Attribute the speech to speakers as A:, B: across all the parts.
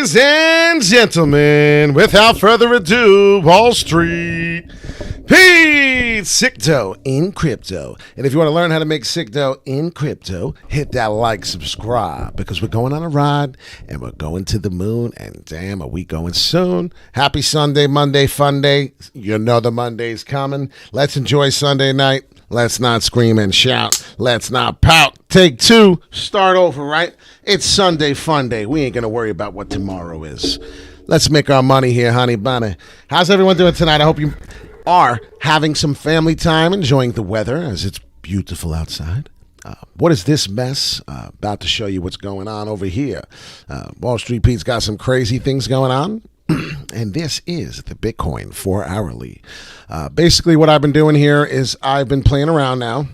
A: Ladies and gentlemen, without further ado, Wall Street Pete sick dough in crypto. And if you want to learn how to make sick dough in crypto, hit that like, subscribe, because we're going on a ride and we're going to the moon. And damn, are we going soon? Happy Sunday, Monday, fun day. You know the Monday's coming. Let's enjoy Sunday night. Let's not scream and shout. Let's not pout. Take two. Start over, right? It's Sunday fun day. We ain't going to worry about what tomorrow is. Let's make our money here, honey bunny. How's everyone doing tonight? I hope you are having some family time, enjoying the weather as it's beautiful outside. What is this mess? About to show you what's going on over here. Wall Street Pete's got some crazy things going on. And this is the Bitcoin 4 hourly. Basically, what I've been doing here is I've been playing around now,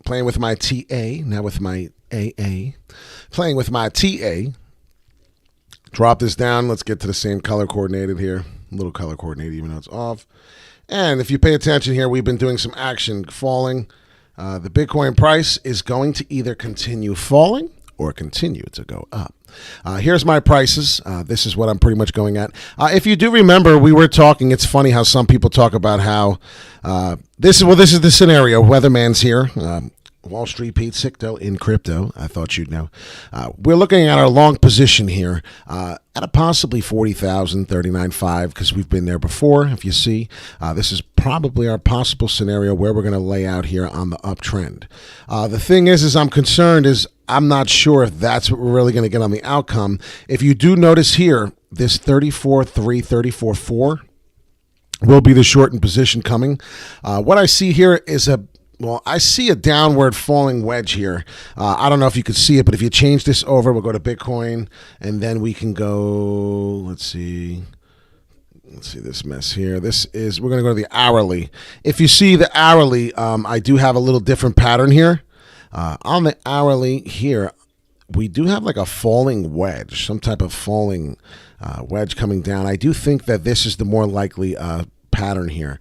A: playing with my TA, now with my AA, playing with my TA. Drop this down. Let's get to the same color coordinated here. A little color coordinated, even though it's off. And if you pay attention here, we've been doing some action falling. The Bitcoin price is going to either continue falling or continue to go up. Here's my prices. This is what I'm pretty much going at. If you do remember, we were talking. It's funny how some people talk about how this is the scenario. Weatherman's here. Wall Street Pete sick dough in crypto. I thought you'd know. We're looking at our long position here at a possibly 40,000, 39.5, because we've been there before. If you see, this is probably our possible scenario where we're going to lay out here on the uptrend. The thing is I'm concerned is I'm not sure if that's what we're really going to get on the outcome. If you do notice here, this 34.3, 34.4 will be the shortened position coming. What I see here is I see a downward falling wedge here. I don't know if you could see it, but if you change this over, we'll go to Bitcoin, and then we can go, let's see this mess here. We're going to go to the hourly. If you see the hourly, I do have a little different pattern here. On the hourly here, we do have like a falling wedge, some type of falling wedge coming down. I do think that this is the more likely pattern here.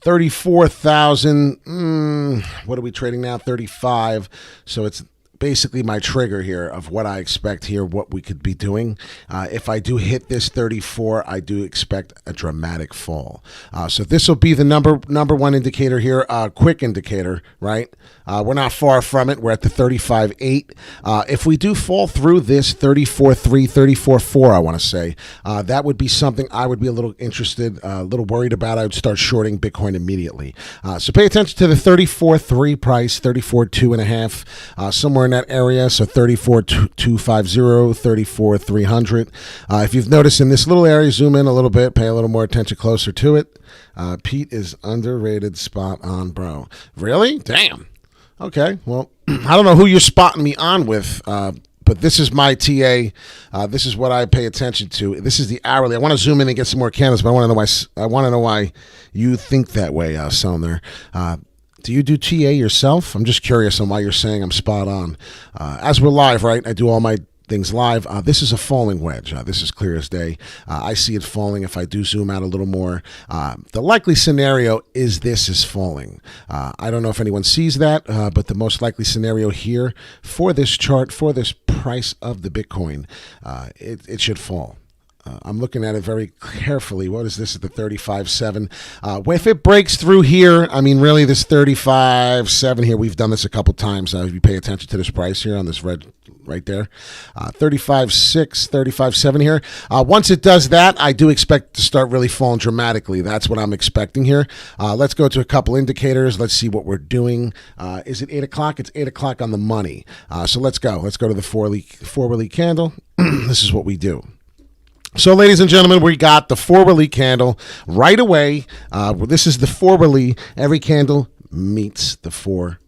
A: 34,000. What are we trading now? 35. So it's basically my trigger here of what I expect here, what we could be doing. If I do hit this 34, I do expect a dramatic fall. So this will be the number one indicator here, quick indicator, right? We're not far from it. We're at the 35.8. If we do fall through this 34.3, 34.4, I want to say, that would be something I would be a little interested, a little worried about. I would start shorting Bitcoin immediately. So pay attention to the 34.3 price, 34.2.5, somewhere in that area. So 34.250, 34.300. If you've noticed in this little area, zoom in a little bit, pay a little more attention closer to it. Pete is underrated, spot on, bro. Really? Damn. Okay, well, I don't know who you're spotting me on with, but this is my TA. This is what I pay attention to. This is the hourly. I want to zoom in and get some more candles, but I want to know why you think that way, Selner. Do you do TA yourself? I'm just curious on why you're saying I'm spot on. As we're live, right? I do all my things live. This is a falling wedge. This is clear as day. I see it falling if I do zoom out a little more. The likely scenario is this is falling. I don't know if anyone sees that, but the most likely scenario here for this chart, for this price of the Bitcoin, it should fall. I'm looking at it very carefully. What is this at the 35.7? If it breaks through here, I mean, really, this 35.7 here, we've done this a couple times. If you pay attention to this price here on this red right there, 35.6, 35.7 here. Once it does that, I do expect to start really falling dramatically. That's what I'm expecting here. Let's go to a couple indicators. Let's see what we're doing. Is it 8 o'clock? It's 8 o'clock on the money. So let's go. Let's go to the four-week candle. This is what we do. So, ladies and gentlemen, we got the 4-week candle right away. This is the 4-week. Every candle meets the 4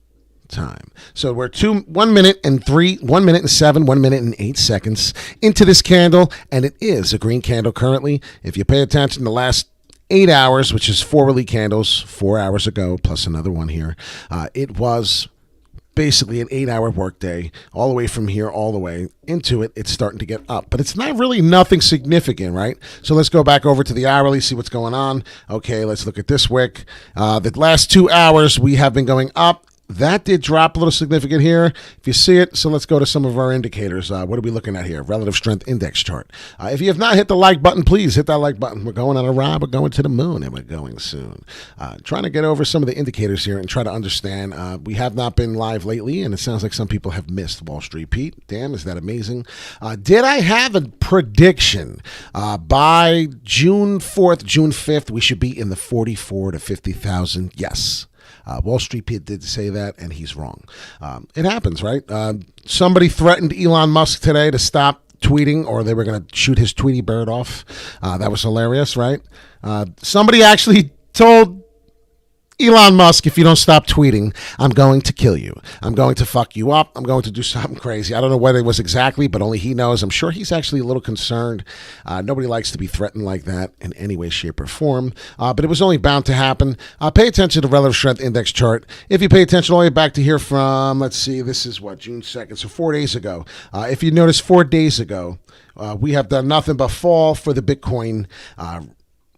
A: time. So we're 1 minute and 3, 1 minute and 7, 1 minute and 8 seconds into this candle, and it is a green candle currently. If you pay attention, the last 8 hours, which is 4-week candles, 4 hours ago, plus another one here, it was basically an 8-hour workday, all the way from here, all the way into it. It's starting to get up, but it's not really nothing significant, right? So let's go back over to the hourly, see what's going on. Okay, let's look at this wick. The last 2 hours, we have been going up. That did drop a little significant here. If you see it, so let's go to some of our indicators. What are we looking at here? Relative strength index chart. If you have not hit the like button, please hit that like button. We're going on a ride. We're going to the moon, and we're going soon. Trying to get over some of the indicators here and try to understand. We have not been live lately, and it sounds like some people have missed Wall Street Pete. Damn, is that amazing? Did I have a prediction? By June 4th, June 5th, we should be in the 44 to 50,000. Yes. Wall Street Pete did say that, and he's wrong. It happens, right? Somebody threatened Elon Musk today to stop tweeting, or they were going to shoot his Tweety bird off. That was hilarious, right? Somebody actually told Elon Musk, if you don't stop tweeting, I'm going to kill you. I'm going to fuck you up. I'm going to do something crazy. I don't know what it was exactly, but only he knows. I'm sure he's actually a little concerned. Nobody likes to be threatened like that in any way, shape, or form. But it was only bound to happen. Pay attention to the relative strength index chart. If you pay attention all the way back to here from, let's see, this is what, June 2nd, so 4 days ago. If you notice, 4 days ago, we have done nothing but fall for the Bitcoin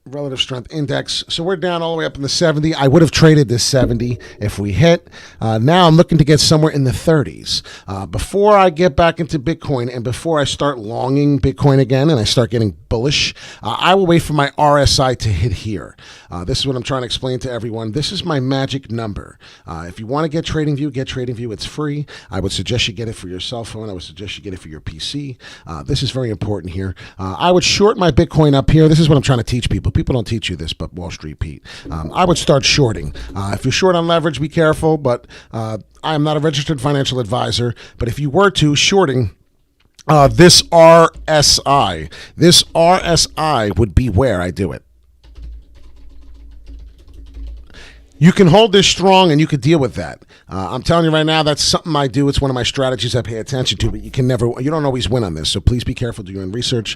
A: relative strength index. So we're down all the way up in the 70. I would have traded this 70 if we hit. Now I'm looking to get somewhere in the 30s. Before I get back into Bitcoin and before I start longing Bitcoin again and I start getting bullish, I will wait for my RSI to hit here. This is what I'm trying to explain to everyone. This is my magic number. If you want to get TradingView, get TradingView. It's free. I would suggest you get it for your cell phone. I would suggest you get it for your PC. This is very important here. I would short my Bitcoin up here. This is what I'm trying to teach people. People don't teach you this, but Wall Street Pete. I would start shorting. If you're short on leverage, be careful, but I am not a registered financial advisor. But if you were to, shorting this RSI would be where I do it. You can hold this strong and you could deal with that. I'm telling you right now, that's something I do. It's one of my strategies I pay attention to, but you don't always win on this. So please be careful, do your own research.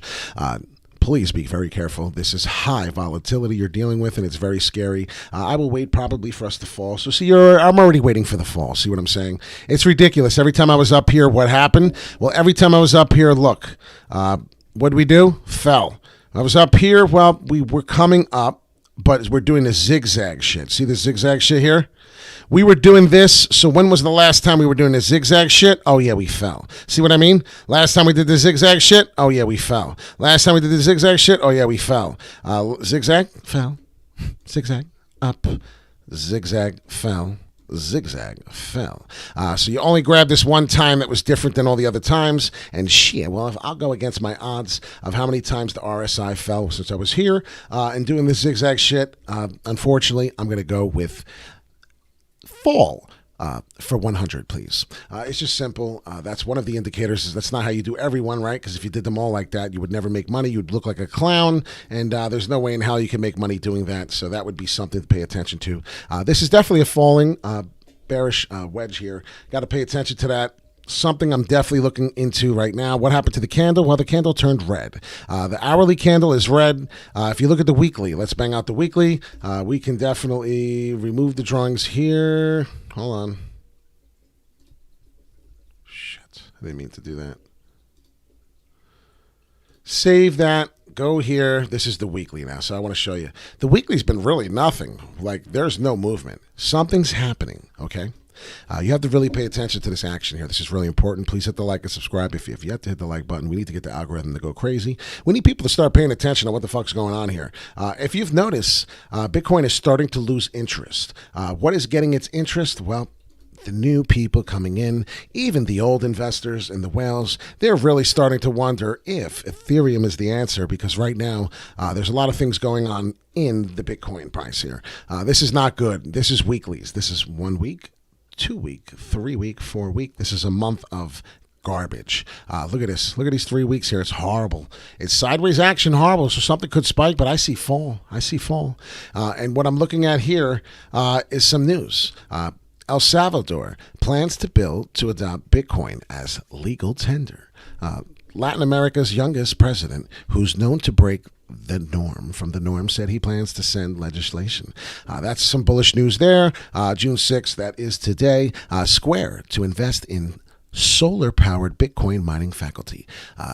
A: Please be very careful. This is high volatility you're dealing with, and it's very scary. I will wait probably for us to fall. So see, I'm already waiting for the fall. See what I'm saying? It's ridiculous. Every time I was up here, what happened? Well, every time I was up here, look, what did we do? Fell. I was up here. Well, we were coming up, but we're doing the zigzag shit. See the zigzag shit here? We were doing this, so when was the last time we were doing the zigzag shit? Oh, yeah, we fell. See what I mean? Last time we did the zigzag shit? Oh, yeah, we fell. Last time we did the zigzag shit? Oh, yeah, we fell. Zigzag, fell. Zigzag, up. Zigzag, fell. Zigzag, fell. So you only grabbed this one time that was different than all the other times, and shit, well, if I'll go against my odds of how many times the RSI fell since I was here and doing this zigzag shit, unfortunately, I'm going to go with fall for 100, please. It's just simple. That's one of the indicators. That's not how you do everyone, right? Because if you did them all like that, you would never make money. You'd look like a clown, and there's no way in hell you can make money doing that. So that would be something to pay attention to. This is definitely a falling bearish wedge here. Got to pay attention to that. Something I'm definitely looking into right now. What happened to the candle? Well, the candle turned red. The hourly candle is red. If you look at the weekly, let's bang out the weekly. We can definitely remove the drawings here. Hold on. Shit, I didn't mean to do that. Save that. Go here. This is the weekly now, so I want to show you. The weekly's been really nothing. Like, there's no movement. Something's happening, okay? You have to really pay attention to this action here. This is really important. Please hit the like and subscribe if you have yet to hit the like button. We need to get the algorithm to go crazy. We need people to start paying attention to what the fuck's going on here. If you've noticed, Bitcoin is starting to lose interest. What is getting its interest? Well, the new people coming in, even the old investors and the whales, they're really starting to wonder if Ethereum is the answer, because right now there's a lot of things going on in the Bitcoin price here. This is not good. This is weeklies. This is 1 week, 2 week, 3 week, 4 week. This is a month of garbage. Look at this. Look at these 3 weeks here. It's horrible. It's sideways action, horrible. So something could spike, but I see fall. I see fall. And what I'm looking at here is some news. El Salvador plans to adopt Bitcoin as legal tender. Latin America's youngest president, who's known to break the norm from the norm, said he plans to send legislation. That's some bullish news there. June 6th, that is today. Square to invest in solar-powered Bitcoin mining faculty.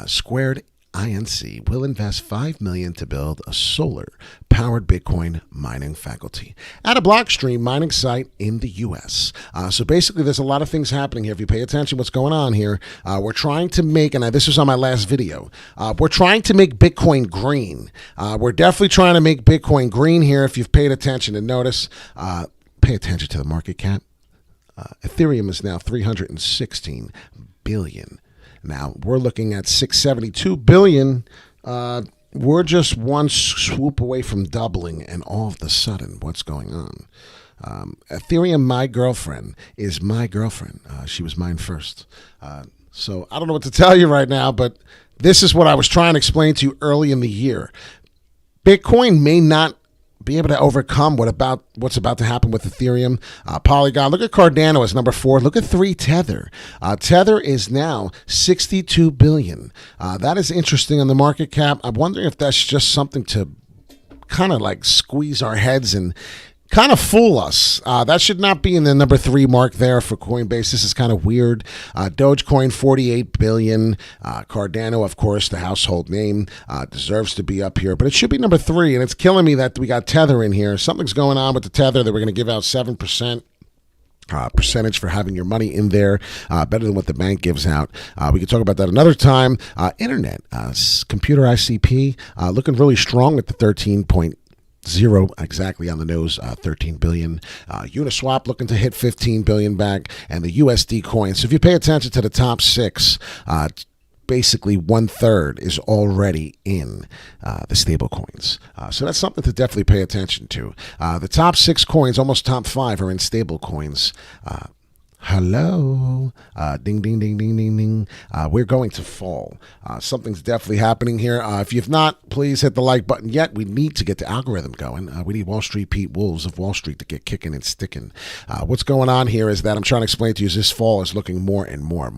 A: Squared Inc. will invest $5 million to build a solar-powered Bitcoin mining faculty at a Blockstream mining site in the U.S. So basically, there's a lot of things happening here. If you pay attention to what's going on here, we're trying to make, and this was on my last video, we're trying to make Bitcoin green. We're definitely trying to make Bitcoin green here. If you've paid attention and notice, pay attention to the market cap. Ethereum is now 316 billion. Now we're looking at 672 billion. We're just one swoop away from doubling, and all of a sudden, what's going on? Ethereum, my girlfriend, is my girlfriend. She was mine first. So I don't know what to tell you right now, but this is what I was trying to explain to you early in the year. Bitcoin may not be able to overcome what's about to happen with Ethereum. Polygon, look at Cardano as number 4. Look at 3 Tether. Tether is now 62 billion. That is interesting on the market cap. I'm wondering if that's just something to kind of like squeeze our heads and kind of fool us. That should not be in the number 3 mark there for Coinbase. This is kind of weird. Dogecoin, 48 billion. Cardano, of course, the household name, deserves to be up here, but it should be number 3, and it's killing me that we got Tether in here. Something's going on with the Tether that we're going to give out 7%. Percentage for having your money in there, better than what the bank gives out. We can talk about that another time. Internet, computer ICP, looking really strong at the 13.0 exactly on the nose, 13 billion. Uniswap looking to hit 15 billion back, and the USD coin. So if you pay attention to the top 6, basically 1/3 is already in the stable coins. So that's something to definitely pay attention to. The top 6 coins, almost top 5, are in stable coins. Hello. Ding, ding, ding, ding, ding, ding. We're going to fall. Something's definitely happening here. If you've not, please hit the like button yet. We need to get the algorithm going. We need WallStreet Pete Wolves of Wall Street to get kicking and sticking. What's going on here is that I'm trying to explain to you is this fall is looking more and more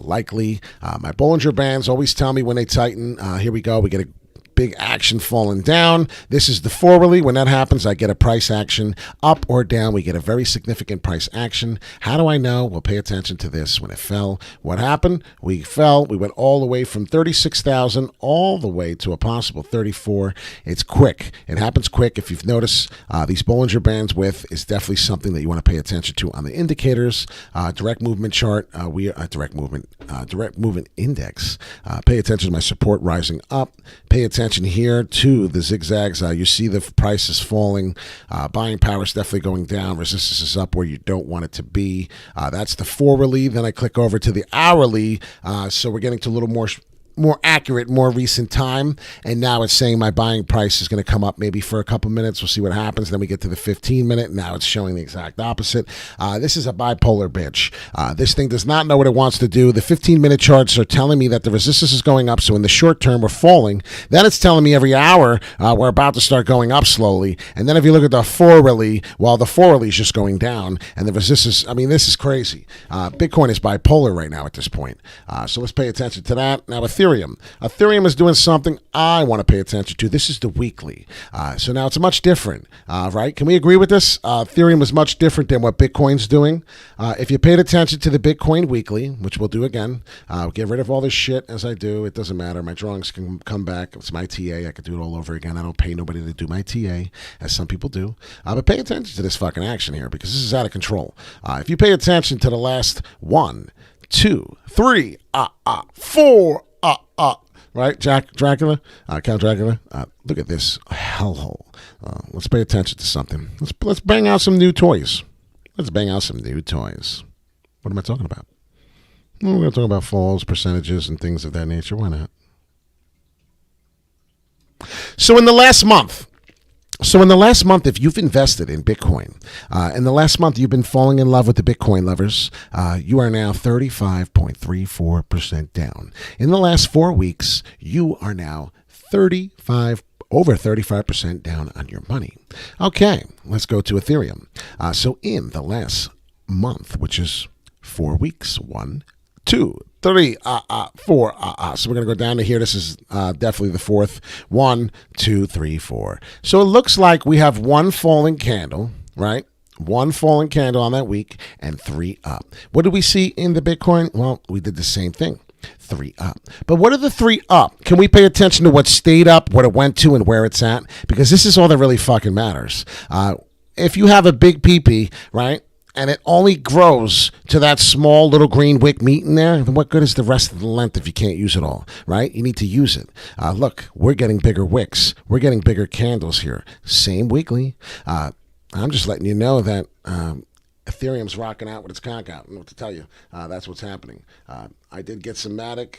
A: likely. My Bollinger Bands always tell me when they tighten. Here we go. We get a big action falling down. This is the forwardly. When that happens, I get a price action up or down. We get a very significant price action. How do I know? Well, pay attention to this. When it fell, what happened? We fell. We went all the way from 36,000 all the way to a possible 34. It's quick. It happens quick. If you've noticed, these Bollinger Bands width is definitely something that you want to pay attention to on the indicators. Direct movement chart. Direct movement index. Pay attention to my support rising up. Pay attention here to the zigzags. You see the price is falling. Buying power is definitely going down. Resistance is up where you don't want it to be. That's the forwardly. Then I click over to the hourly. So we're getting to a little more accurate, more recent time. And now it's saying my buying price is going to come up maybe for a couple minutes. We'll see what happens. Then we get to the 15-minute. Now it's showing the exact opposite. This is a bipolar bitch. This thing does not know what it wants to do. The 15-minute charts are telling me that the resistance is going up. So in the short term, we're falling. Then it's telling me every hour we're about to start going up slowly. And then if you look at the forwardly, well, the forwardly is just going down. And the resistance, I mean, this is crazy. Bitcoin is bipolar right now at this point. So let's pay attention to that. Now, Ethereum is doing something I want to pay attention to. This is the weekly. So now it's much different, right? Can we agree with this? Ethereum is much different than what Bitcoin's doing. If you paid attention to the Bitcoin weekly, which we'll do again, get rid of all this shit as I do. It doesn't matter. My drawings can come back. It's my TA. I could do it all over again. I don't pay nobody to do my TA, as some people do. But pay attention to this fucking action here because this is out of control. If you pay attention to the last 1, 2, 3, 4, right? Dracula, Count Dracula. Look at this hellhole. Let's pay attention to something. Let's bang out some new toys. What am I talking about? Well, we're going to talk about falls, percentages, and things of that nature. Why not? So in the last month, if you've invested in Bitcoin, in the last month you've been falling in love with the Bitcoin lovers, you are now 35.34% down. In the last 4 weeks, you are now over 35% down on your money. Okay, let's go to Ethereum. So in the last month, which is 4 weeks, 1, 2, 3, 4, So we're going to go down to here. This is definitely the fourth. 1, 2, 3, 4. So it looks like we have one falling candle, right? One falling candle on that week and 3 up. What did we see in the Bitcoin? Well, we did the same thing. Three up. But what are the three up? Can we pay attention to what stayed up, what it went to, and where it's at? Because this is all that really fucking matters. If you have a big peepee, right, and it only grows to that small little green wick meat in there, then what good is the rest of the length if you can't use it all, right? You need to use it. Look, we're getting bigger wicks. We're getting bigger candles here. Same weekly. I'm just letting you know that Ethereum's rocking out with its cock out. I don't know what to tell you. That's what's happening. I did get some Matic.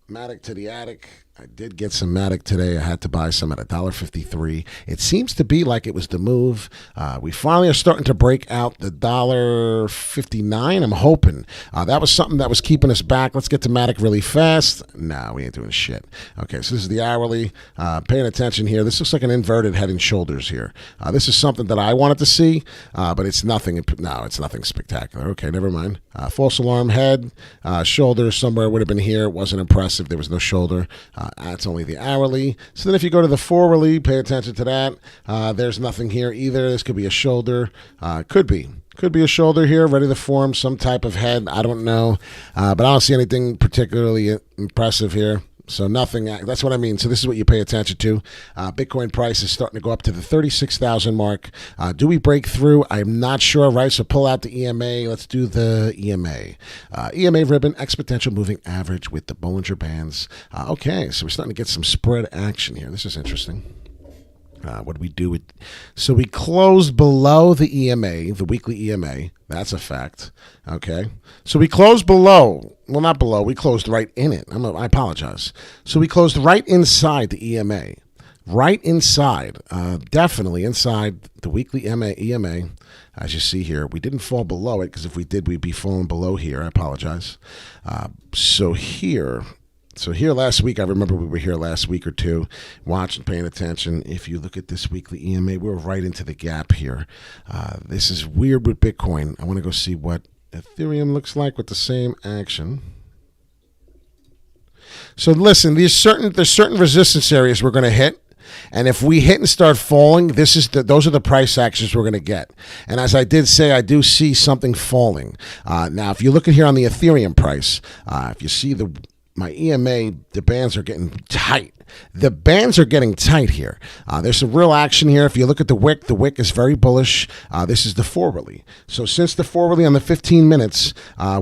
A: Matic to the attic. I did get some Matic today. I had to buy some at $1.53. It seems to be like it was the move. We finally are starting to break out the $1.59. I'm hoping. That was something that was keeping us back. Let's get to Matic really fast. No, we ain't doing shit. Okay, so this is the hourly. Paying attention here. This looks like an inverted head and shoulders here. This is something that I wanted to see, but it's nothing. No, it's nothing spectacular. Okay, never mind. False alarm head, shoulders somewhere would have been here. It wasn't impressive. There was no shoulder. That's only the hourly. So then if you go to the four-hourly, pay attention to that. There's nothing here either. This could be a shoulder. Could be a shoulder here, ready to form some type of head. I don't know. But I don't see anything particularly impressive here. So nothing. That's what I mean. So this is what you pay attention to. Bitcoin price is starting to go up to the 36,000 mark. Do we break through? I'm not sure, right? So pull out the EMA. Let's do the EMA. EMA ribbon, exponential moving average with the Bollinger Bands. Okay, so we're starting to get some spread action here. This is interesting. What do we do with? So we closed below the EMA, the weekly EMA. That's a fact. Okay. So we closed below. Well, not below. We closed right in it. I apologize. So we closed right inside the EMA. Right inside. Definitely inside the weekly EMA. As you see here, we didn't fall below it because if we did, we'd be falling below here. I apologize. So here last week, I remember we were here last week or two, watching, paying attention. If you look at this weekly EMA, we're right into the gap here. This is weird with Bitcoin. I want to go see what Ethereum looks like with the same action. So listen, there's certain resistance areas we're going to hit. And if we hit and start falling, those are the price actions we're going to get. And as I did say, I do see something falling. Now, if you look at here on the Ethereum price, if you see my EMA, the bands are getting tight. The bands are getting tight here. There's some real action here. If you look at the wick is very bullish. This is the four-hourly. So since the four-hourly on the 15 minutes,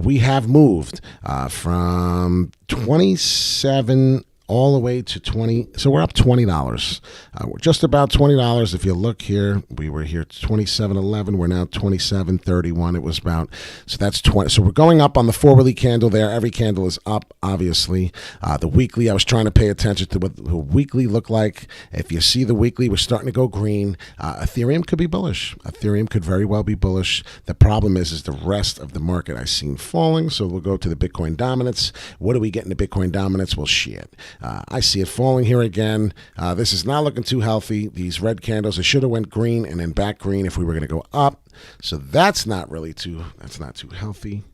A: we have moved from 27 all the way to 20. So we're up $20. We're just about $20. If you look here, we were here 27.11. We're now 27.31. It was about, so that's 20. So we're going up on the four-hourly candle there. Every candle is up, obviously. The weekly, I was trying to pay attention to what the weekly looked like. If you see the weekly, we're starting to go green. Ethereum could be bullish. Ethereum could very well be bullish. The problem is the rest of the market I've seen falling. So we'll go to the Bitcoin dominance. What do we get in the Bitcoin dominance? Well, shit. I see it falling here again. This is not looking too healthy. These red candles, it should have went green and then back green if we were going to go up. So that's not too healthy.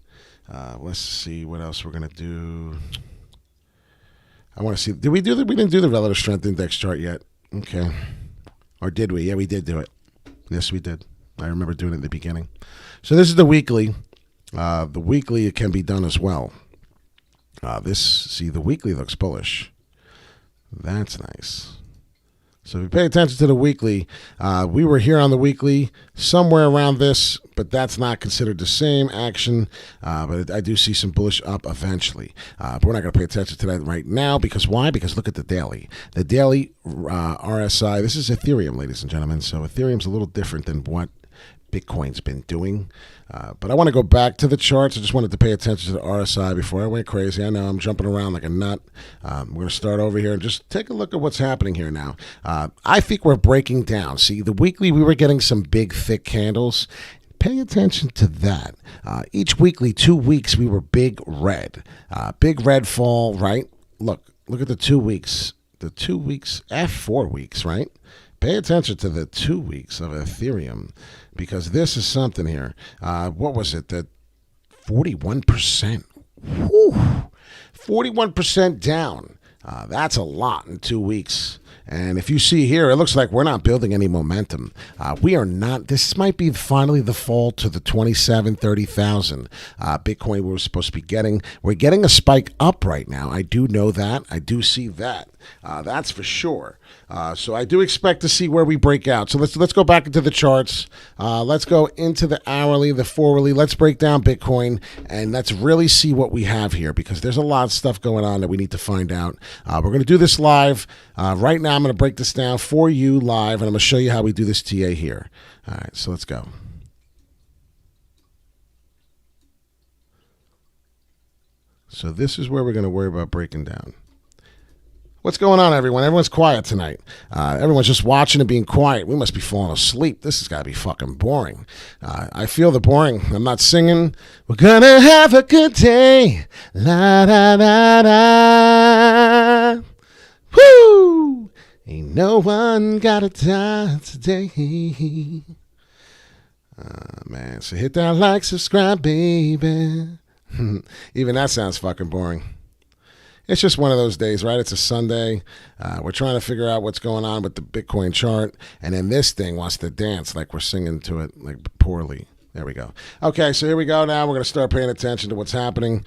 A: Let's see what else we're going to do. I want to see. We didn't do the relative strength index chart yet. Okay. Or did we? Yeah, we did do it. Yes, we did. I remember doing it in the beginning. So this is the weekly. The weekly, it can be done as well. The weekly looks bullish. That's nice. So if you pay attention to the weekly, we were here on the weekly, somewhere around this, but that's not considered the same action. But I do see some bullish up eventually. But we're not going to pay attention to that right now. Because why? Because look at the daily. The daily RSI, this is Ethereum, ladies and gentlemen. So Ethereum's a little different than what Bitcoin's been doing. But I want to go back to the charts. I just wanted to pay attention to the RSI before I went crazy. I know I'm jumping around like a nut. We're going to start over here and just take a look at what's happening here now. I think we're breaking down. See, the weekly, we were getting some big, thick candles. Pay attention to that. Each weekly, 2 weeks, we were big red. Big red fall, right? Look at the 2 weeks. The 2 weeks, 4 weeks, right? Pay attention to the 2 weeks of Ethereum because this is something here. What was it? That 41%. Whew, 41% down. That's a lot in 2 weeks. And if you see here, it looks like we're not building any momentum. We are not. This might be finally the fall to the 27, 30,000 Bitcoin we were supposed to be getting. We're getting a spike up right now. I do know that. I do see that. That's for sure. So I do expect to see where we break out. So let's go back into the charts. Let's go into the hourly, the 4-hourly. Let's break down Bitcoin and let's really see what we have here, because there's a lot of stuff going on that we need to find out. We're going to do this live. Right now I'm going to break this down for you live, and I'm going to show you how we do this TA here. All right, so let's go. So this is where we're going to worry about breaking down. What's going on, everyone? Everyone's quiet tonight. Everyone's just watching and being quiet. We must be falling asleep. This has got to be fucking boring. I feel the boring. I'm not singing. We're gonna have a good day. La da da da. Woo! Ain't no one gotta die today. Man, so hit that like, subscribe, baby. Even that sounds fucking boring. It's just one of those days, right? It's a Sunday. We're trying to figure out what's going on with the Bitcoin chart. And then this thing wants to dance like we're singing to it, like poorly. There we go. Okay, so here we go now. We're going to start paying attention to what's happening.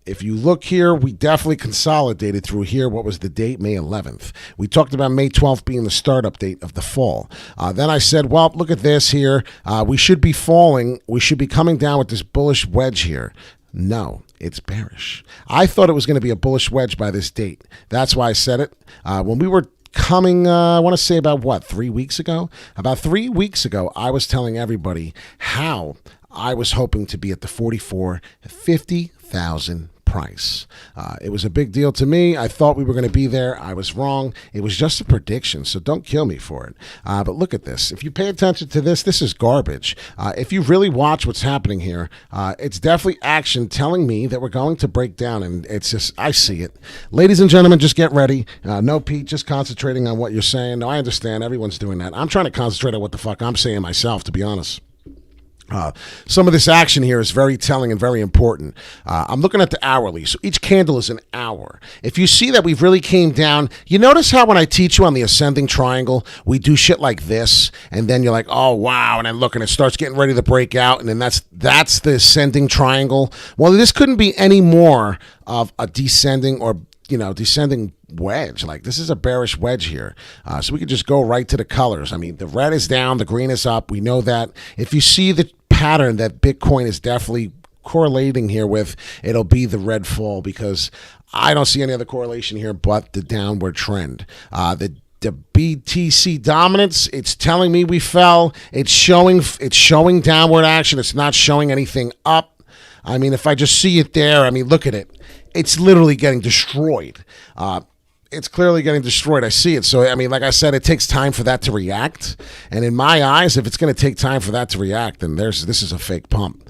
A: If you look here, we definitely consolidated through here. What was the date? May 11th. We talked about May 12th being the startup date of the fall. Then I said, well, look at this here. We should be falling. We should be coming down with this bullish wedge here. No, it's bearish. I thought it was going to be a bullish wedge by this date. That's why I said it. When we were coming, I want to say about 3 weeks ago? About 3 weeks ago, I was telling everybody how I was hoping to be at the 50,000 price. It was a big deal to me. I thought we were going to be there. I was wrong. It was just a prediction, so don't kill me for it. But look at this. If you pay attention to this, this is garbage. If you really watch what's happening here, it's definitely action telling me that we're going to break down, and it's just, I see it. Ladies and gentlemen, just get ready. No, Pete, just concentrating on what you're saying. No, I understand. Everyone's doing that. I'm trying to concentrate on what the fuck I'm saying myself, to be honest. Some of this action here is very telling and very important. I'm looking at the hourly. So each candle is an hour. If you see that we've really came down, you notice how when I teach you on the ascending triangle, we do shit like this, and then you're like, oh, wow, and I look and it starts getting ready to break out, and then that's the ascending triangle. Well, this couldn't be any more of a descending or descending wedge. Like, this is a bearish wedge here. So we could just go right to the colors. I mean, the red is down, the green is up. We know that. If you see the pattern that Bitcoin is definitely correlating here with, it'll be the red fall, because I don't see any other correlation here but the downward trend. The BTC dominance, it's telling me we fell. It's showing downward action. It's not showing anything up. I mean, if I just see it there, I mean, look at it. It's literally getting destroyed. It's clearly getting destroyed. I see it. So, I mean, like I said, it takes time for that to react. And in my eyes, if it's going to take time for that to react, then this is a fake pump.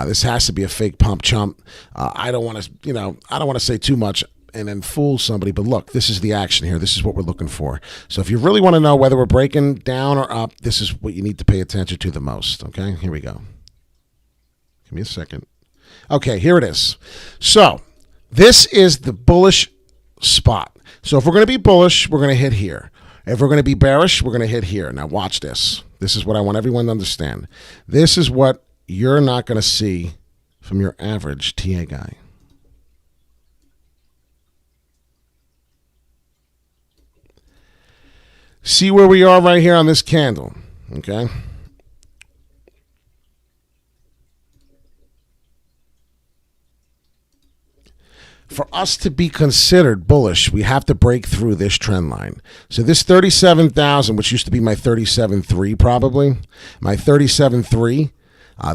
A: This has to be a fake pump, chump. I don't want to say too much and then fool somebody. But look, this is the action here. This is what we're looking for. So if you really want to know whether we're breaking down or up, this is what you need to pay attention to the most. Okay, here we go. Give me a second. Okay, here it is. So this is the bullish spot. So if we're going to be bullish, we're going to hit here. If we're going to be bearish, we're going to hit here. Now watch this. This is what I want everyone to understand. This is what you're not going to see from your average TA guy. See where we are right here on this candle, okay? For us to be considered bullish, we have to break through this trend line. So this 37,000, which used to be my 37.3 probably, my 37.3,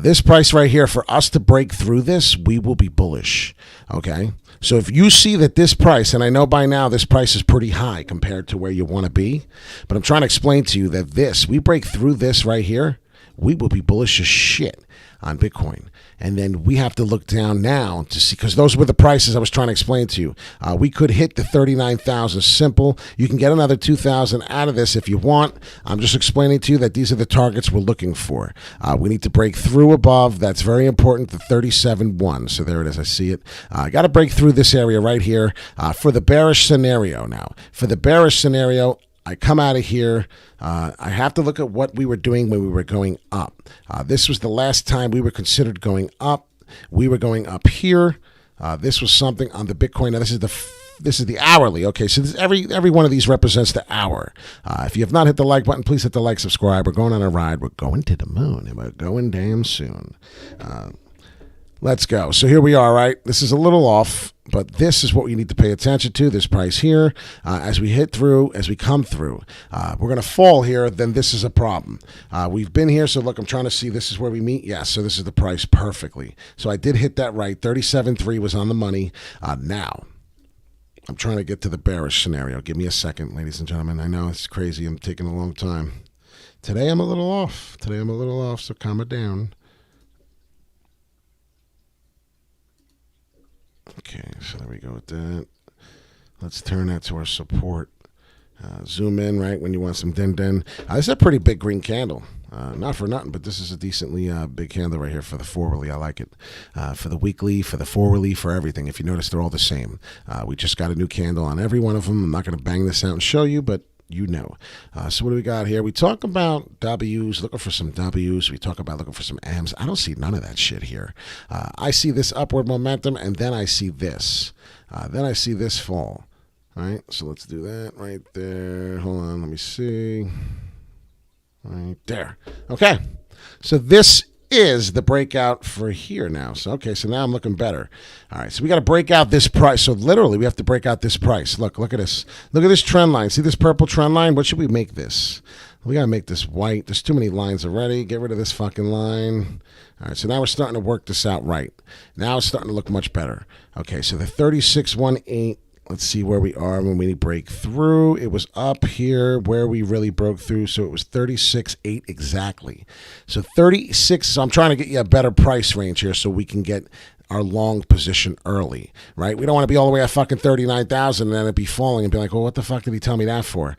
A: this price right here, for us to break through this, we will be bullish, okay? So if you see that this price, and I know by now this price is pretty high compared to where you want to be, but I'm trying to explain to you that we break through this right here, we will be bullish as shit on Bitcoin. And then we have to look down now to see, because those were the prices I was trying to explain to you. We could hit the 39,000 simple. You can get another 2,000 out of this if you want. I'm just explaining to you that these are the targets we're looking for. We need to break through above. That's very important, the 37.1. So there it is. I see it. I got to break through this area right here for the bearish scenario now. For the bearish scenario, I come out of here. I have to look at what we were doing when we were going up. This was the last time we were considered going up. We were going up here. This was something on the Bitcoin. Now, this is the hourly. Okay, so every one of these represents the hour. If you have not hit the like button, please hit the like, subscribe. We're going on a ride. We're going to the moon, and we're going damn soon. Let's go. So here we are, right? This is a little off, but this is what you need to pay attention to, this price here. As we hit through, as we come through, we're going to fall here, then this is a problem. We've been here, so look, I'm trying to see, this is where we meet. Yes, so this is the price perfectly. So I did hit that right. 37.3 was on the money. Now, I'm trying to get to the bearish scenario. Give me a second, ladies and gentlemen. I know it's crazy. I'm taking a long time. Today I'm a little off. So calm it down. Okay, so there we go with that. Let's turn that to our support. Zoom in, right, when you want some din-din. This is a pretty big green candle. Not for nothing, but this is a decently big candle right here for the four-weekly. I like it. For the weekly, for the four-weekly, for everything. If you notice, they're all the same. We just got a new candle on every one of them. I'm not going to bang this out and show you, but you know. So what do we got here? We talk about W's, looking for some W's. We talk about looking for some M's. I don't see none of that shit here. I see this upward momentum, and then I see this. Then I see this fall. All right, so let's do that right there. Hold on, let me see. Right there. Okay, so this is the breakout for here now. So, okay, so now I'm looking better. All right, so we got to break out this price. So literally, we have to break out this price. Look at this. Look at this trend line. See this purple trend line? What should we make this? We got to make this white. There's too many lines already. Get rid of this fucking line. All right, so now we're starting to work this out right. Now it's starting to look much better. Okay, so the 36.18. Let's see where we are when we break through. It was up here where we really broke through, so it was 36.8 exactly. So 36, so I'm trying to get you a better price range here so we can get our long position early, right? We don't want to be all the way at fucking 39,000 and then it be falling and be like, well, what the fuck did he tell me that for?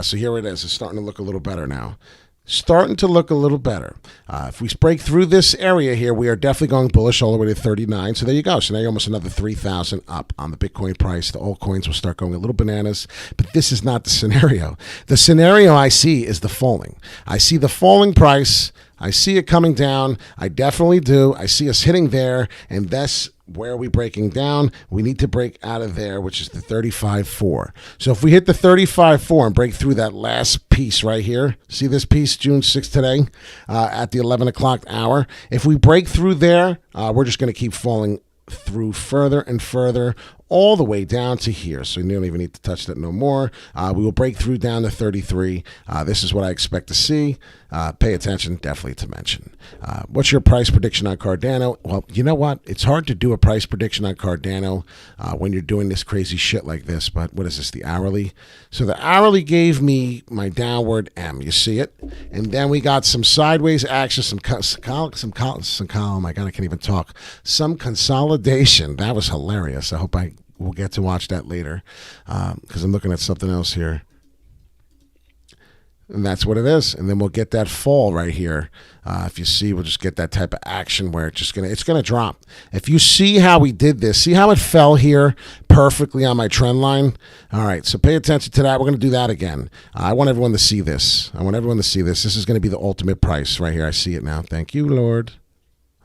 A: So here it is. It's starting to look a little better now. Starting to look a little better. If we break through this area here, we are definitely going bullish all the way to 39. So there you go. So now you're almost another 3,000 up on the Bitcoin price. The altcoins will start going a little bananas. But this is not the scenario. The scenario I see is the falling. I see the falling price. I see it coming down. I definitely do. I see us hitting there. And that's where are we breaking down? We need to break out of there, which is the 35.4. So if we hit the 35.4 and break through that last piece right here, see this piece, June 6th today, at the 11 o'clock hour. If we break through there, we're just going to keep falling through further and further all the way down to here. So you don't even need to touch that no more. We will break through down to 33. This is what I expect to see. Pay attention, definitely to mention. What's your price prediction on Cardano? Well, you know what? It's hard to do a price prediction on Cardano when you're doing this crazy shit like this. But what is this, the hourly? So the hourly gave me my downward M. You see it? And then we got some sideways action, some oh my God, I can't even talk. Some consolidation. That was hilarious. I hope we'll get to watch that later because I'm looking at something else here. And that's what it is. And then we'll get that fall right here. If you see, we'll just get that type of action where it's gonna drop. If you see how we did this, see how it fell here perfectly on my trend line? All right, so pay attention to that. We're gonna do that again. I want everyone to see this. This is gonna be the ultimate price right here. I see it now. Thank you, Lord.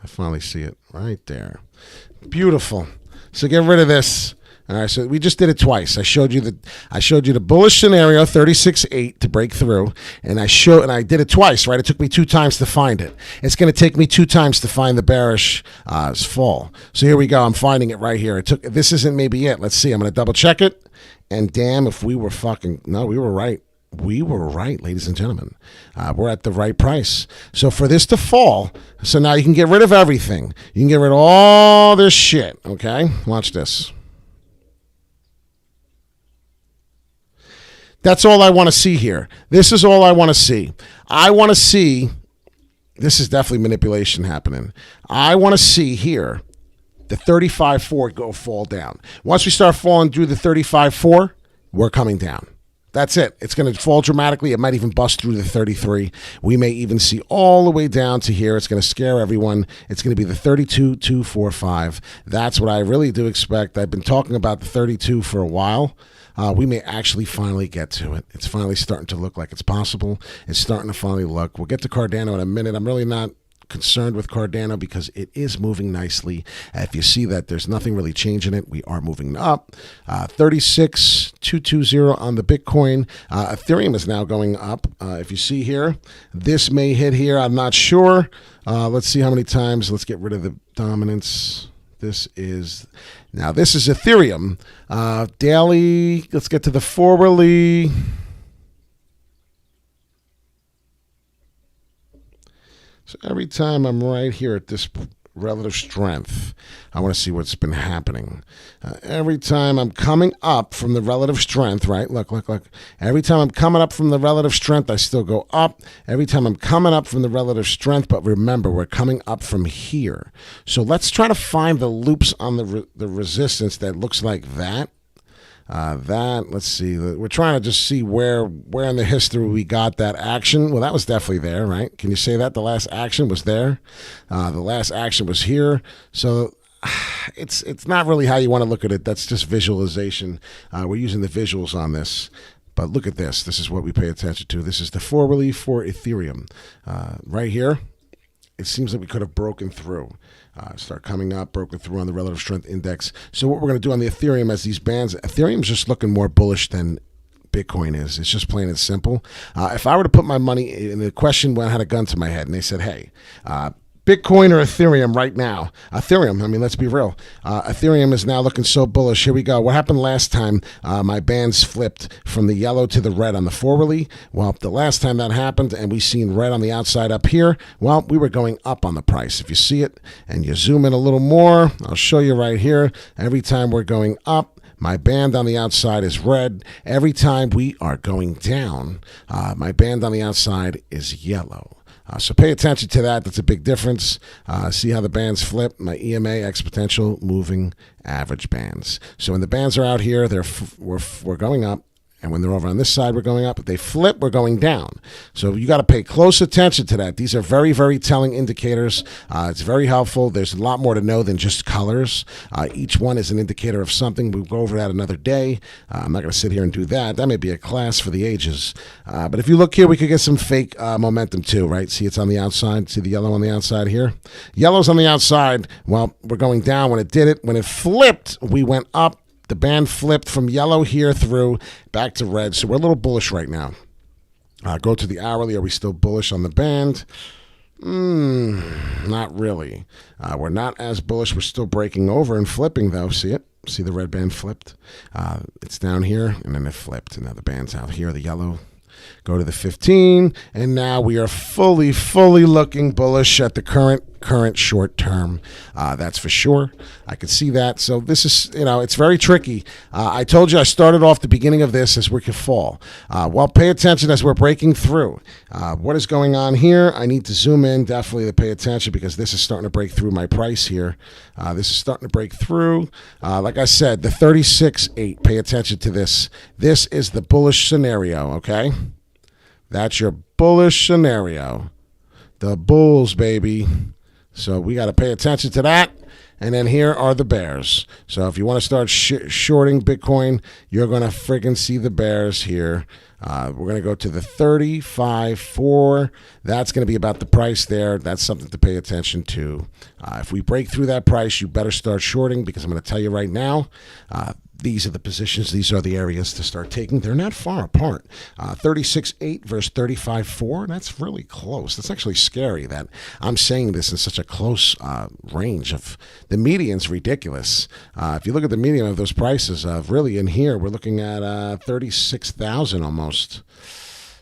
A: I finally see it right there. Beautiful. So get rid of this. All right, so we just did it twice. I showed you the bullish scenario, 36.8 to break through, and I did it twice, right? It took me 2 times to find it. It's going to take me 2 times to find the bearish fall. So here we go. I'm finding it right here. This isn't maybe it. Let's see. I'm going to double check it, and damn, if we were we were right. We were right, ladies and gentlemen. We're at the right price. So for this to fall, so now you can get rid of everything. You can get rid of all this shit, okay? Watch this. That's all I want to see here. This is all I want to see. I want to see, this is definitely manipulation happening. I want to see here the 35.4 fall down. Once we start falling through the 35.4, we're coming down. That's it. It's going to fall dramatically. It might even bust through the 33. We may even see all the way down to here. It's going to scare everyone. It's going to be the 32,245. That's what I really do expect. I've been talking about the 32 for a while. We may actually finally get to it. It's finally starting to look like it's possible. It's starting to finally look. We'll get to Cardano in a minute. I'm really not concerned with Cardano because it is moving nicely. If you see that there's nothing really changing it, we are moving up. 36,220 on the Bitcoin. Ethereum is now going up. If you see here, this may hit here. I'm not sure. Let's see how many times. Let's get rid of the dominance. This is Ethereum. Daily, let's get to the forwardly. So every time I'm right here at this relative strength, I want to see what's been happening. Every time I'm coming up from the relative strength, right? Look. Every time I'm coming up from the relative strength, I still go up. Every time I'm coming up from the relative strength, but remember, we're coming up from here. So let's try to find the loops on the resistance that looks like that. Let's see. We're trying to just see where in the history we got that action. Well, that was definitely there, right? Can you say that the last action was there? The last action was here. So it's not really how you want to look at it. That's just visualization. We're using the visuals on this. But look at this. This is what we pay attention to. This is the forwardly for Ethereum. Right here, it seems like we could have broken through. Start coming up, broken through on the relative strength index. So what we're going to do on the Ethereum as these bands, Ethereum's just looking more bullish than Bitcoin is. It's just plain and simple. If I were to put my money in the question when I had a gun to my head and they said, hey, Bitcoin or Ethereum right now? Ethereum, I mean, let's be real. Ethereum is now looking so bullish. Here we go. What happened last time? My bands flipped from the yellow to the red on the forwardly. Well, the last time that happened and we seen red on the outside up here, well, we were going up on the price. If you see it and you zoom in a little more, I'll show you right here. Every time we're going up, my band on the outside is red. Every time we are going down, my band on the outside is yellow. So pay attention to that. That's a big difference. See how the bands flip. My EMA exponential moving average bands. So when the bands are out here, we're going up. And when they're over on this side, we're going up. If they flip, we're going down. So you got to pay close attention to that. These are very, very telling indicators. It's very helpful. There's a lot more to know than just colors. Each one is an indicator of something. We'll go over that another day. I'm not going to sit here and do that. That may be a class for the ages. But if you look here, we could get some fake momentum too, right? See, it's on the outside. See the yellow on the outside here? Yellow's on the outside. Well, we're going down. When it did it, when it flipped, we went up. The band flipped from yellow here through back to red. So we're a little bullish right now. Go to the hourly. Are we still bullish on the band? Not really. We're not as bullish. We're still breaking over and flipping, though. See it? See the red band flipped? It's down here, and then it flipped. And now the band's out here, the yellow. Go to the 15, and now we are fully looking bullish at the current short term. That's for sure. I can see that. So this is, it's very tricky. I told you I started off the beginning of this as we could fall. Well, pay attention as we're breaking through. What is going on here? I need to zoom in definitely to pay attention because this is starting to break through my price here. This is starting to break through. Like I said, the 36.8. Pay attention to this. This is the bullish scenario, okay? That's your bullish scenario. The bulls, baby. So we got to pay attention to that. And then here are the bears. So if you want to start shorting Bitcoin, you're going to friggin' see the bears here. We're going to go to the 35.4. That's going to be about the price there. That's something to pay attention to. If we break through that price, you better start shorting because I'm going to tell you right now, these are the positions. These are the areas to start taking. They're not far apart. 36.8 versus 35.4. That's really close. That's actually scary that I'm saying this in such a close range. Of the median's ridiculous. If you look at the median of those prices, really in here, we're looking at 36,000 almost.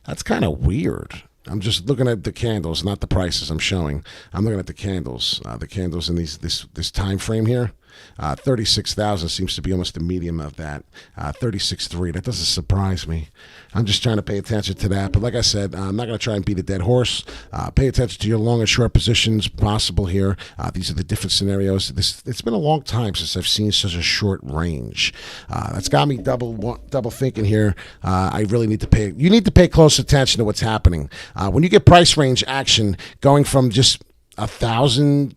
A: That's kind of weird. I'm just looking at the candles, not the prices I'm showing. I'm looking at the candles. The candles in this time frame here. 36,000 seems to be almost the medium of that. 36.3. That doesn't surprise me. I'm just trying to pay attention to that. But like I said, I'm not going to try and beat a dead horse. Pay attention to your long and short positions possible here. These are the different scenarios. It's been a long time since I've seen such a short range. That's got me double thinking here. I really need to pay. You need to pay close attention to what's happening. When you get price range action going from just 1,000.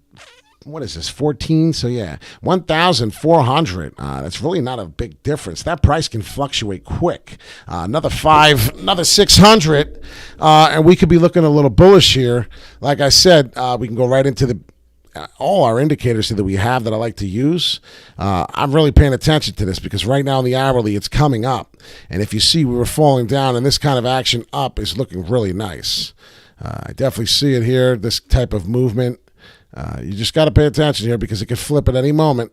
A: What is this, 14? So yeah, 1,400. That's really not a big difference. That price can fluctuate quick. Another 5, another 600, and we could be looking a little bullish here. Like I said, we can go right into the all our indicators that we have that I like to use. I'm really paying attention to this because right now in the hourly, it's coming up. And if you see we were falling down, and this kind of action up is looking really nice. I definitely see it here, this type of movement. You just got to pay attention here because it could flip at any moment.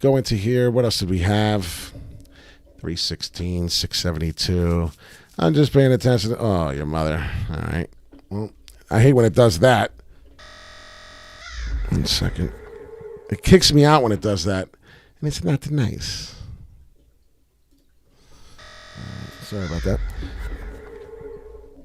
A: Go into here. What else did we have? 316, 672. I'm just paying attention. Oh, your mother. All right. Well, I hate when it does that. 1 second. It kicks me out when it does that, and it's not nice. Sorry about that.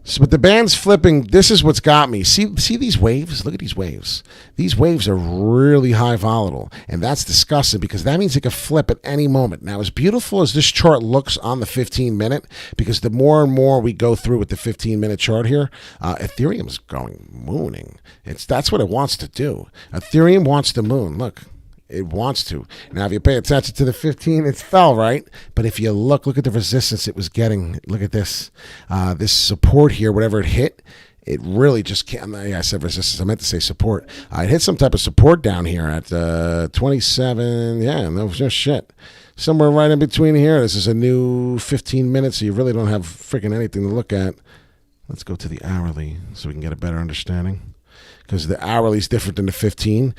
A: So, but the band's flipping. This is what's got me. See these waves? Look at these waves. These waves are really high volatile, and that's disgusting because that means it could flip at any moment. Now, as beautiful as this chart looks on the 15-minute, because the more and more we go through with the 15-minute chart here, Ethereum's going mooning. That's what it wants to do. Ethereum wants to moon. Look. It wants to. Now, if you pay attention to the 15, it fell, right? But if you look at the resistance it was getting. Look at this. This support here, whatever it hit, it really just can't. I said resistance. I meant to say support. It hit some type of support down here at 27. Yeah, no shit. Somewhere right in between here. This is a new 15 minutes, so you really don't have freaking anything to look at. Let's go to the hourly so we can get a better understanding. Because the hourly is different than the 15.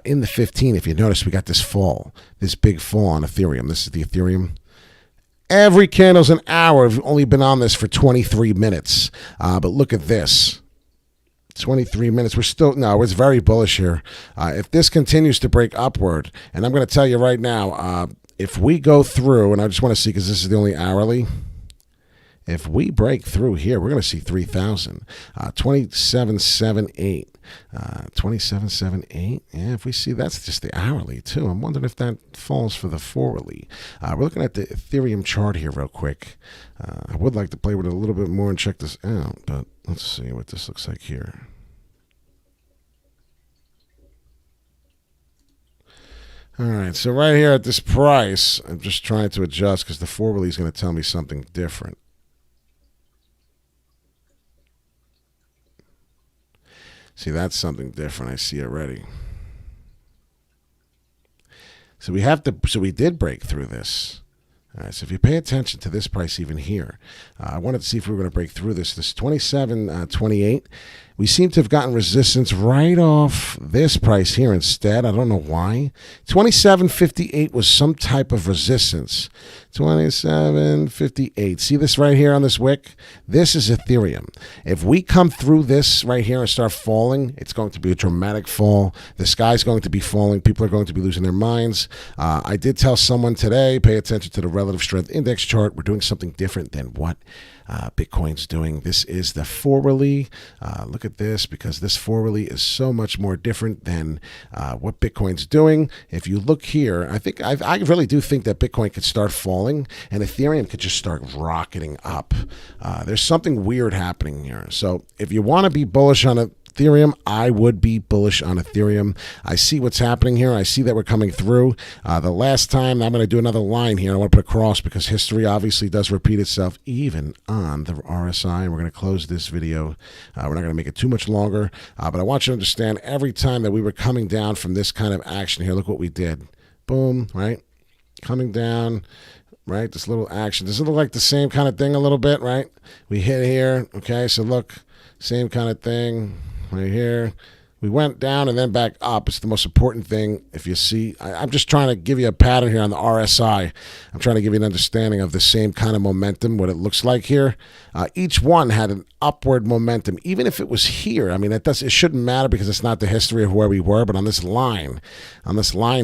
A: In the 15, if you notice, we got this fall, this big fall on Ethereum. This is the Ethereum. Every candle's an hour. We've only been on this for 23 minutes. But look at this. 23 minutes. It's very bullish here. If this continues to break upward, and I'm going to tell you right now, if we go through, and I just want to see because this is the only hourly. If we break through here, we're going to see 3,000. 27.78. 27.78. Yeah, if we see that's just the hourly, too. I'm wondering if that falls for the forwardly. We're looking at the Ethereum chart here real quick. I would like to play with it a little bit more and check this out, but let's see what this looks like here. All right, so right here at this price, I'm just trying to adjust because the forwardly is going to tell me something different. See, that's something different. I see already. So we did break through this. All right, so if you pay attention to this price even here, I wanted to see if we were going to break through this. This 27.28. We seem to have gotten resistance right off this price here instead. I don't know why. 27.58 was some type of resistance. 27.58. See this right here on this wick? This is Ethereum. If we come through this right here and start falling, it's going to be a dramatic fall. The sky's going to be falling. People are going to be losing their minds. I did tell someone today, pay attention to the relative strength index chart. We're doing something different than what Bitcoin's doing. This is the forwardly. Look at this, because this forwardly is so much more different than what Bitcoin's doing. If you look here, I really do think that Bitcoin could start falling and Ethereum could just start rocketing up. There's something weird happening here. So if you want to be bullish on Ethereum, I would be bullish on Ethereum. I see what's happening here. I see that we're coming through. The last time, I'm going to do another line here. I want to put a cross because history obviously does repeat itself even on the RSI. We're going to close this video. We're not going to make it too much longer, but I want you to understand every time that we were coming down from this kind of action here, look what we did. Boom, right? Coming down, right? This little action. Does it look like the same kind of thing a little bit, right? We hit here. Okay, so look, same kind of thing. Right here, We went down and then back up. It's the most important thing. If you see, I'm just trying to give you a pattern here on the RSI. I'm trying to give you an understanding of the same kind of momentum, what it looks like here. Each one had an upward momentum, even if it was here. I mean, it shouldn't matter because it's not the history of where we were, but on this line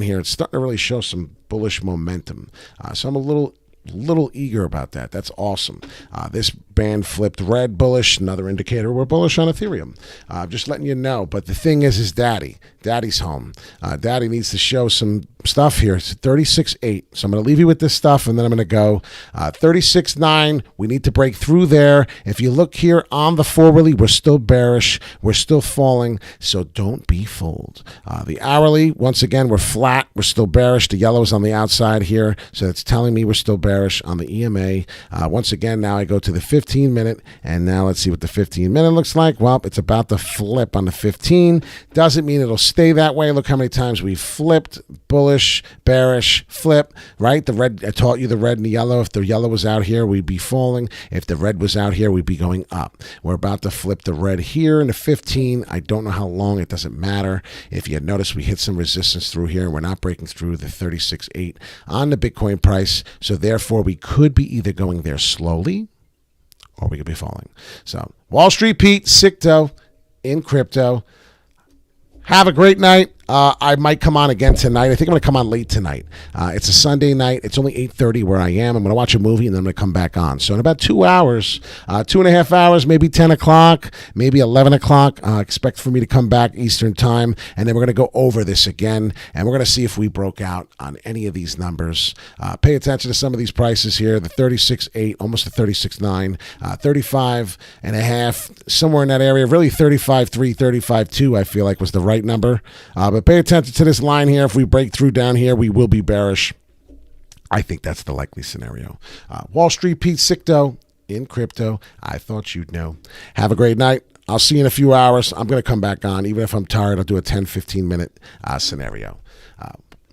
A: here, it's starting to really show some bullish momentum. So I'm a little eager about that. That's awesome. This band flipped red, bullish. Another indicator we're bullish on Ethereum. Just letting you know. But the thing is Daddy's home. Daddy needs to show some stuff here. It's 36.8. So I'm going to leave you with this stuff, and then I'm going to go 36.9. We need to break through there. If you look here on the forwardly, we're still bearish. We're still falling. So don't be fooled. The hourly, once again, we're flat. We're still bearish. The yellow is on the outside here. So it's telling me we're still bearish on the EMA. Once again, now I go to the 15-minute, and now let's see what the 15-minute looks like. Well, it's about to flip on the 15. Doesn't mean it'll stay that way. Look how many times we flipped. Bullish, bearish, flip, right? The red, I taught you the red and the yellow. If the yellow was out here, we'd be falling. If the red was out here, we'd be going up. We're about to flip the red here in the 15. I don't know how long. It doesn't matter. If you had noticed, we hit some resistance through here, and we're not breaking through the 36.8 on the Bitcoin price. So therefore, we could be either going there slowly or we could be falling. So Wall Street Pete, Sicto in crypto. Have a great night. I might come on again tonight. I think I'm going to come on late tonight. It's a Sunday night. It's only 8:30 where I am. I'm going to watch a movie, and then I'm going to come back on. So in about 2 hours, 2.5 hours, maybe 10 o'clock, maybe 11 o'clock, expect for me to come back Eastern time, and then we're going to go over this again, and we're going to see if we broke out on any of these numbers. Pay attention to some of these prices here, the 36.8, almost the 36.9, 35.5, somewhere in that area, really 35.3, 35.2, I feel like was the right number. But pay attention to this line here. If we break through down here, we will be bearish. I think that's the likely scenario. Wall Street Pete, Sicto in crypto. I thought you'd know. Have a great night. I'll see you in a few hours. I'm going to come back on. Even if I'm tired, I'll do a 10, 15-minute scenario.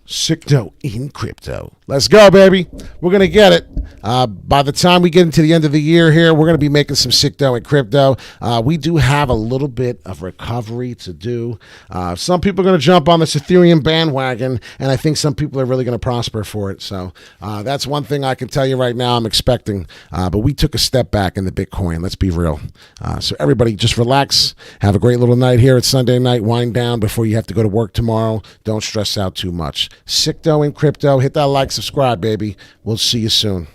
A: Sicto in crypto. Let's go, baby. We're going to get it. By the time we get into the end of the year here, we're going to be making some Sicto in crypto. We do have a little bit of recovery to do. Some people are going to jump on this Ethereum bandwagon, and I think some people are really going to prosper for it. So that's one thing I can tell you right now I'm expecting. But we took a step back in the Bitcoin. Let's be real. So everybody just relax. Have a great little night here. It's Sunday night. Wind down before you have to go to work tomorrow. Don't stress out too much. Sicto in crypto. Hit that like, subscribe, baby. We'll see you soon.